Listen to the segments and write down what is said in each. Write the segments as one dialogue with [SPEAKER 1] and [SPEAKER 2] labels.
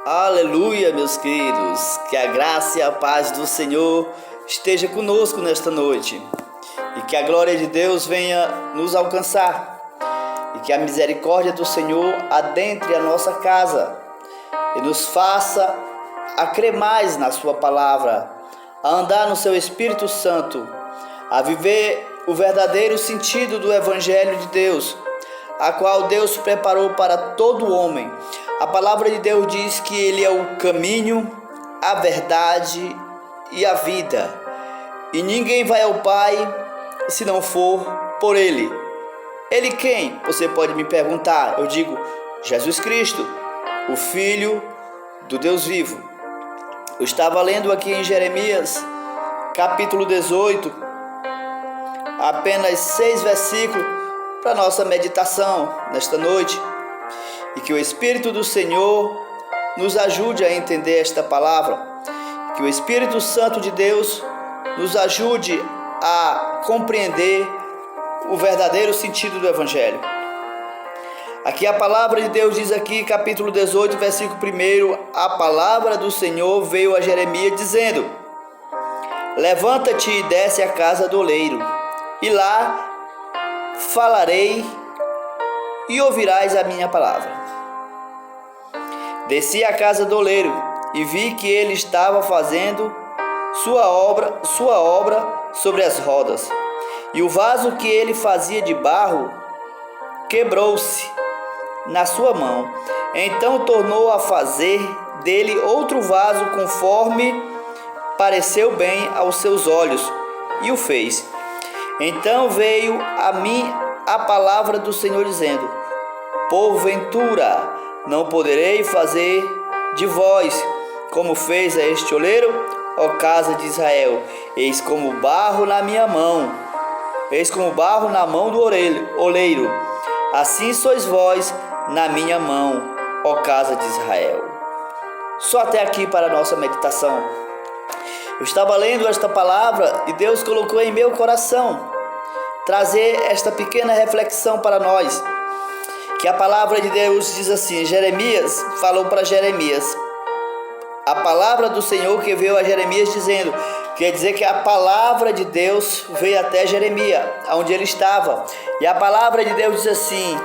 [SPEAKER 1] Aleluia, meus queridos, que a graça e a paz do Senhor esteja conosco nesta noite e que a glória de Deus venha nos alcançar e que a misericórdia do Senhor adentre a nossa casa e nos faça a crer mais na sua palavra, a andar no seu Espírito Santo, a viver o verdadeiro sentido do Evangelho de Deus, a qual Deus preparou para todo homem. A palavra de Deus diz que Ele é o caminho, a verdade e a vida. E ninguém vai ao Pai se não for por Ele. Ele quem? Você pode me perguntar. Eu digo, Jesus Cristo, o Filho do Deus vivo. Eu estava lendo aqui em Jeremias, capítulo 18, apenas 6 versículos para nossa meditação nesta noite. E que o Espírito do Senhor nos ajude a entender esta palavra. Que o Espírito Santo de Deus nos ajude a compreender o verdadeiro sentido do Evangelho. Aqui a palavra de Deus diz aqui, capítulo 18, versículo 1, a palavra do Senhor veio a Jeremias dizendo: levanta-te e desce à casa do oleiro, e lá falarei e ouvirás a minha palavra. Desci à casa do oleiro e vi que ele estava fazendo sua obra sobre as rodas, e o vaso que ele fazia de barro quebrou-se na sua mão. Então tornou a fazer dele outro vaso conforme pareceu bem aos seus olhos, e o fez. Então veio a mim a palavra do Senhor dizendo: porventura não poderei fazer de vós como fez a este oleiro, ó casa de Israel? Eis como barro na minha mão, eis como barro na mão do oleiro, assim sois vós na minha mão, ó casa de Israel. Só até aqui para a nossa meditação. Eu estava lendo esta palavra e Deus colocou em meu coração trazer esta pequena reflexão para nós. Que a palavra de Deus diz assim, Jeremias falou para Jeremias, a palavra do Senhor que veio a Jeremias dizendo, quer dizer que a palavra de Deus veio até Jeremias, onde ele estava, e a palavra de Deus diz assim: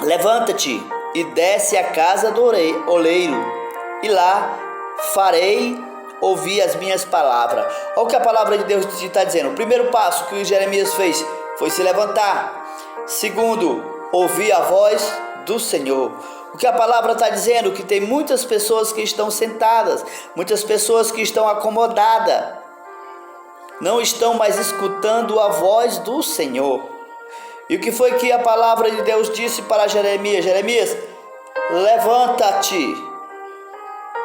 [SPEAKER 1] levanta-te e desce à casa do oleiro, e lá farei ouvir as minhas palavras. Olha o que a palavra de Deus está dizendo. O primeiro passo que Jeremias fez foi se levantar. Segundo, ouvir a voz do Senhor. O que a palavra está dizendo? Que tem muitas pessoas que estão sentadas, muitas pessoas que estão acomodadas, não estão mais escutando a voz do Senhor. E o que foi que a palavra de Deus disse para Jeremias? Jeremias, levanta-te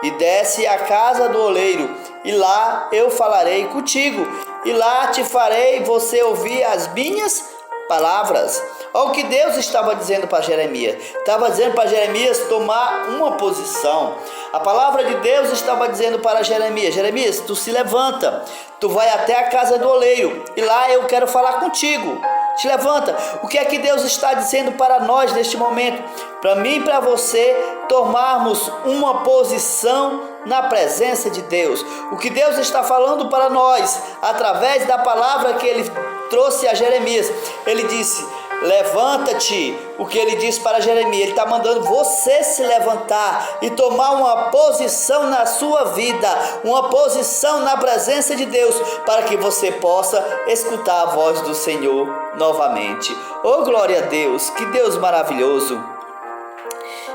[SPEAKER 1] e desce à casa do oleiro, e lá eu falarei contigo, e lá te farei você ouvir as minhas palavras. Olha o que Deus estava dizendo para Jeremias. Estava dizendo para Jeremias tomar uma posição. A palavra de Deus estava dizendo para Jeremias: Jeremias, tu se levanta, tu vai até a casa do oleiro, e lá eu quero falar contigo. Te levanta. O que é que Deus está dizendo para nós neste momento? Para mim e para você tomarmos uma posição na presença de Deus. O que Deus está falando para nós através da palavra que Ele trouxe a Jeremias. Ele disse: levanta-te. O que ele disse para Jeremias, ele está mandando você se levantar e tomar uma posição na sua vida, uma posição na presença de Deus, para que você possa escutar a voz do Senhor novamente. Oh, glória a Deus, que Deus maravilhoso.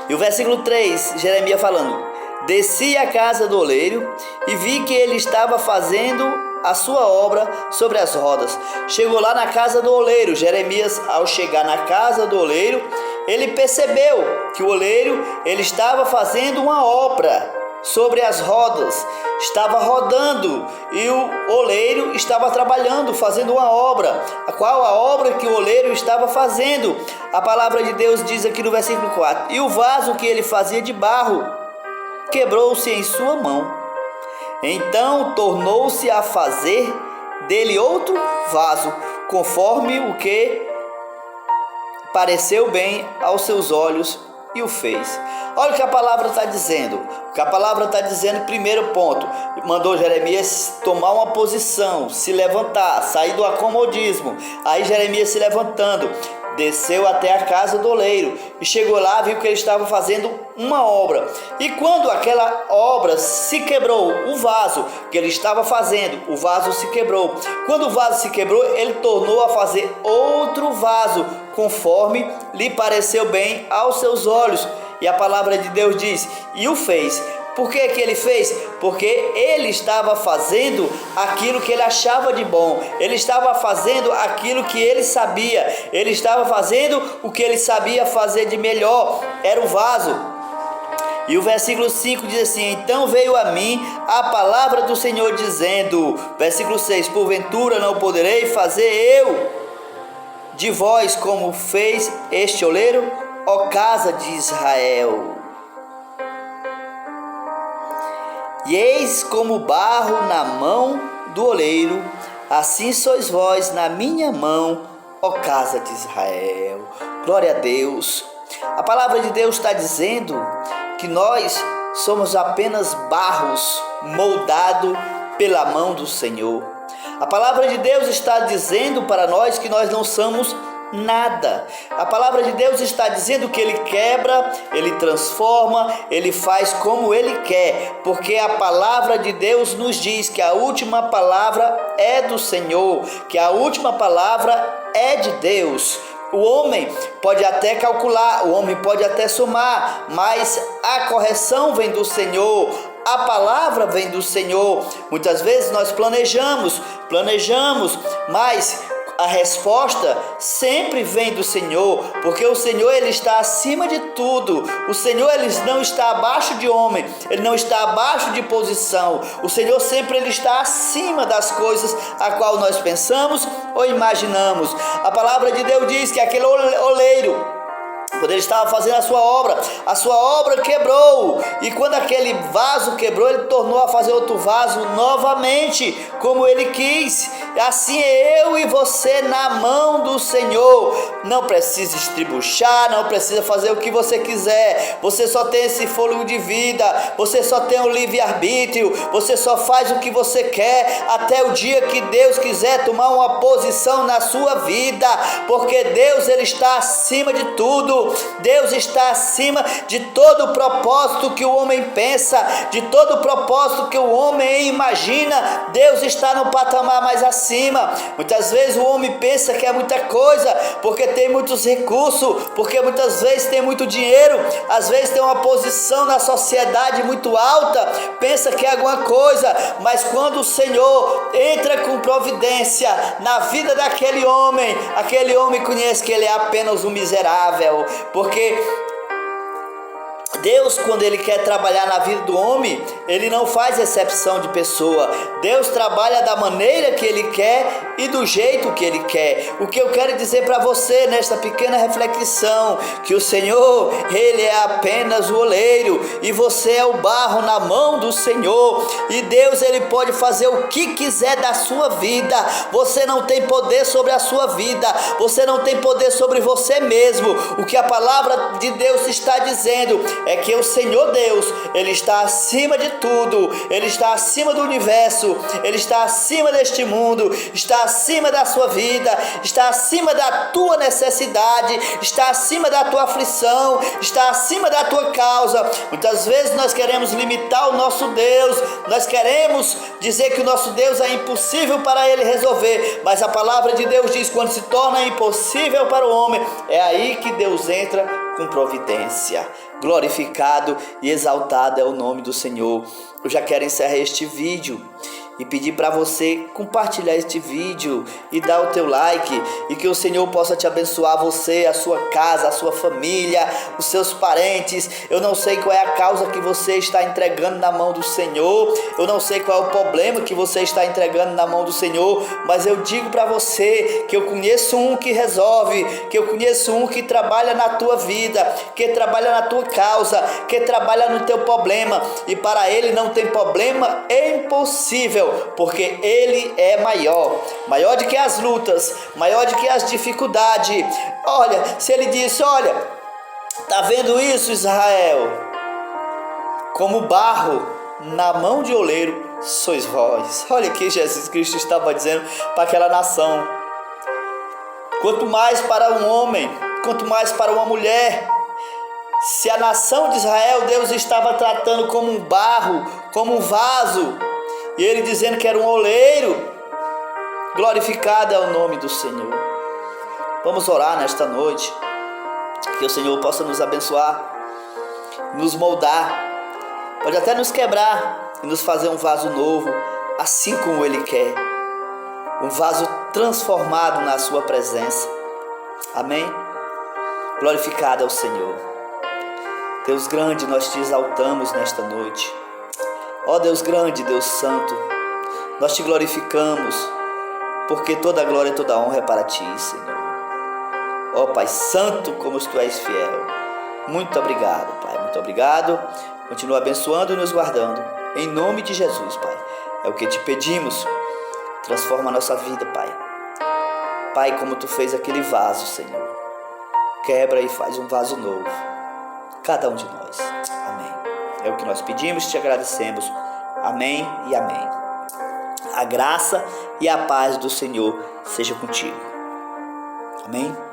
[SPEAKER 1] E o versículo 3, Jeremias falando: desci à casa do oleiro e vi que ele estava fazendo a sua obra sobre as rodas. Chegou lá na casa do oleiro. Jeremias, ao chegar na casa do oleiro, ele percebeu que o oleiro, ele estava fazendo uma obra sobre as rodas, estava rodando, e o oleiro estava trabalhando, fazendo uma obra. Qual a obra que o oleiro estava fazendo? A palavra de Deus diz aqui no versículo 4: e o vaso que ele fazia de barro quebrou-se em sua mão. Então tornou-se a fazer dele outro vaso, conforme o que pareceu bem aos seus olhos, e o fez. Olha o que a palavra está dizendo. O que a palavra está dizendo, primeiro ponto, mandou Jeremias tomar uma posição, se levantar, sair do acomodismo. Aí Jeremias se levantando, desceu até a casa do oleiro e chegou lá, viu que ele estava fazendo uma obra. E quando aquela obra se quebrou, o vaso que ele estava fazendo, o vaso se quebrou. Quando o vaso se quebrou, ele tornou a fazer outro vaso, conforme lhe pareceu bem aos seus olhos. E a palavra de Deus diz, e o fez. Por que que ele fez? Porque ele estava fazendo aquilo que ele achava de bom. Ele estava fazendo aquilo que ele sabia. Ele estava fazendo o que ele sabia fazer de melhor. Era o vaso. E o versículo 5 diz assim, então veio a mim a palavra do Senhor dizendo, versículo 6, porventura não poderei fazer eu de vós como fez este oleiro, ó casa de Israel. E eis como barro na mão do oleiro, assim sois vós na minha mão, ó casa de Israel. Glória a Deus. A palavra de Deus está dizendo que nós somos apenas barros moldados pela mão do Senhor. A palavra de Deus está dizendo para nós que nós não somos nada. A palavra de Deus está dizendo que Ele quebra, Ele transforma, Ele faz como Ele quer, porque a palavra de Deus nos diz que a última palavra é do Senhor, que a última palavra é de Deus. O homem pode até calcular, o homem pode até somar, mas a correção vem do Senhor, a palavra vem do Senhor. Muitas vezes nós planejamos, mas a resposta sempre vem do Senhor, porque o Senhor ele está acima de tudo. O Senhor ele não está abaixo de homem, ele não está abaixo de posição. O Senhor sempre ele está acima das coisas a qual nós pensamos ou imaginamos. A palavra de Deus diz que aquele oleiro, quando ele estava fazendo a sua obra quebrou, e quando aquele vaso quebrou, ele tornou a fazer outro vaso novamente, como ele quis. Assim é eu e você na mão do Senhor. Não precisa estribuchar, não precisa fazer o que você quiser. Você só tem esse fôlego de vida, você só tem o livre-arbítrio, você só faz o que você quer, até o dia que Deus quiser tomar uma posição na sua vida, porque Deus ele está acima de tudo. Deus está acima de todo o propósito que o homem pensa, de todo o propósito que o homem imagina. Deus está no patamar mais acima. Muitas vezes o homem pensa que é muita coisa, porque tem muitos recursos, porque muitas vezes tem muito dinheiro, às vezes tem uma posição na sociedade muito alta, pensa que é alguma coisa, mas quando o Senhor entra com providência na vida daquele homem, aquele homem conhece que ele é apenas um miserável. Porque Deus, quando Ele quer trabalhar na vida do homem, Ele não faz exceção de pessoa. Deus trabalha da maneira que Ele quer e do jeito que Ele quer. O que eu quero dizer para você nesta pequena reflexão, que o Senhor, Ele é apenas o oleiro e você é o barro na mão do Senhor. E Deus, Ele pode fazer o que quiser da sua vida. Você não tem poder sobre a sua vida. Você não tem poder sobre você mesmo. O que a palavra de Deus está dizendo é que o Senhor Deus, Ele está acima de tudo, Ele está acima do universo, Ele está acima deste mundo, está acima da sua vida, está acima da tua necessidade, está acima da tua aflição, está acima da tua causa. Muitas vezes nós queremos limitar o nosso Deus, nós queremos dizer que o nosso Deus é impossível para Ele resolver, mas a palavra de Deus diz, quando se torna impossível para o homem, é aí que Deus entra com providência. Glorificado e exaltado é o nome do Senhor. Eu já quero encerrar este vídeo e pedir para você compartilhar este vídeo e dar o teu like, e que o Senhor possa te abençoar, você, a sua casa, a sua família, os seus parentes. Eu não sei qual é a causa que você está entregando na mão do Senhor, eu não sei qual é o problema que você está entregando na mão do Senhor, mas eu digo para você que eu conheço um que resolve, que eu conheço um que trabalha na tua vida, que trabalha na tua causa, que trabalha no teu problema, e para Ele não tem problema impossível, porque Ele é maior do que as lutas, maior do que as dificuldades. Olha, se Ele disse, olha, Está vendo isso, Israel? Como barro na mão de oleiro sois vós. Olha o que Jesus Cristo estava dizendo para aquela nação. Quanto mais para um homem, quanto mais para uma mulher. Se a nação de Israel, Deus estava tratando como um barro, como um vaso, e ele dizendo que era um oleiro, glorificado é o nome do Senhor. Vamos orar nesta noite, que o Senhor possa nos abençoar, nos moldar, pode até nos quebrar e nos fazer um vaso novo, assim como Ele quer, um vaso transformado na sua presença. Amém? Glorificado é o Senhor. Deus grande, nós te exaltamos nesta noite. Ó Deus grande, Deus santo, nós te glorificamos, porque toda a glória e toda a honra é para ti, Senhor. Ó Pai santo, como tu és fiel. Muito obrigado, Pai, muito obrigado. Continua abençoando e nos guardando. Em nome de Jesus, Pai. É o que te pedimos. Transforma a nossa vida, Pai. Pai, como tu fez aquele vaso, Senhor. Quebra e faz um vaso novo. Cada um de nós. Amém. É o que nós pedimos e te agradecemos. Amém e amém. A graça e a paz do Senhor seja contigo. Amém.